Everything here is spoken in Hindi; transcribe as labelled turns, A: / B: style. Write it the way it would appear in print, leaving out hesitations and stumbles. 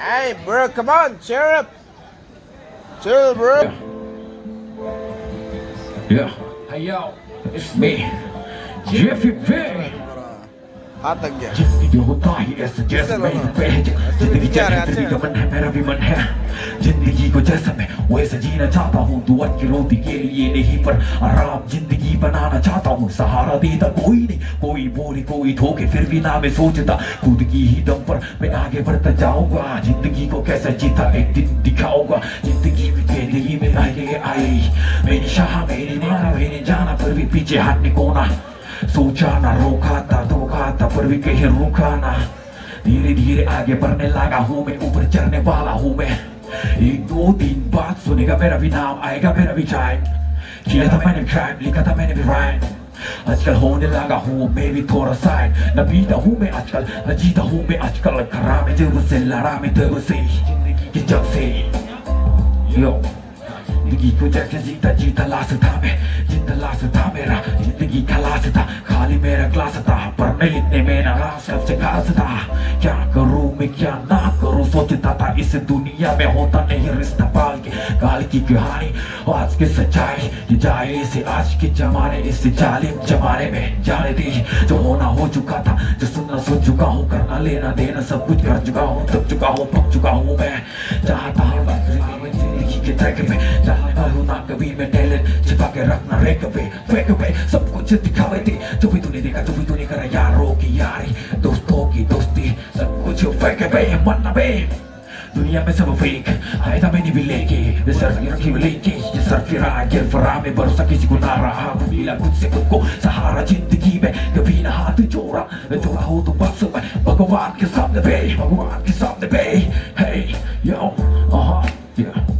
A: Hey, bro, come on, cheer up. Chill, bro.
B: Yeah. Hey yo, it's me, Jeffy V.
A: हाथ तक गया
B: जिंदगी होता ही ऐसा जैसे मैं बहज जिंदगी जिंदगी का मन है मेरा भी मन है जिंदगी को जैसा मैं वैसा जीना चाहता हूँ दुआ की रोटी के लिए नहीं पर आराम जिंदगी बनाना चाहता हूँ सहारा देता कोई नहीं कोई बोले कोई ठोके फिर भी ना मैं सोचता खुद की ही दम पर मैं आगे बढ़ता जाऊंगा जिंदगी को कैसा जीता एक दिन दिखाऊंगा जिंदगी में जिंदगी में आए मैंने चाहा मैंने मारा मैंने जाना पर भी पीछे हटने को ना सोचा ना रोका था धोखा था पर भी कहीं रुका ना धीरे धीरे आगे बढ़ने लगा हूँ मैं ऊपर चढ़ने वाला हूँ मैं एक दो दिन बाद सुनेगा मेरा भी नाम आएगा मेरा भी टाइम किया था मैंने क्राइम लिखा था मैंने भी राइम आजकल होने लगा हूँ मैं भी थोड़ा साइड न पीता हूँ मैं आजकल न जीता हूँ मैं आजकल खरा में जब से लड़ा में तब से जिंदगी की जब से यो जिंदगी को जैसे जीता जीता लाश था मैं जिंदा लाश था मेरा जिंदगी का लाश था खाली मेरा ग्लास था पर नहीं इतने मेरा राज सबसे खास था क्या करूं मैं क्या ना करूं सोचता था इस दुनिया में होता नहीं रिश्ता पाल के काल की कहानी आज की सच्चाई ये जाए से आज के जमाने इस जालिम जमाने में जाने दी जो होना हो चुका था जो सुनना सुन चुका हूँ करना लेना देना सब कुछ कर चुका हूँ थक चुका हूँ पक चुका हूँ मैं चाहता हूँ जिंदगी के ट्रैक पे ना कभी मैं टैलेंट छिपा के रखना रे कभी फेंक पे सब कुछ दिखावे थे जो भी तूने देखा जो भी तूने करा यारों की यारी दोस्तों की दोस्ती सब कुछ फेंक पे मरना पे दुनिया में सब फेक आया था मैंने भी लेके सर रखी भी लेके ये सर फिरा गिर फरा में भरोसा किसी को ना रहा मिला खुद से खुद को सहारा जिंदगी में कभी ना हाथ जोड़ा हो तो बस भगवान के सामने पे हे यो yeah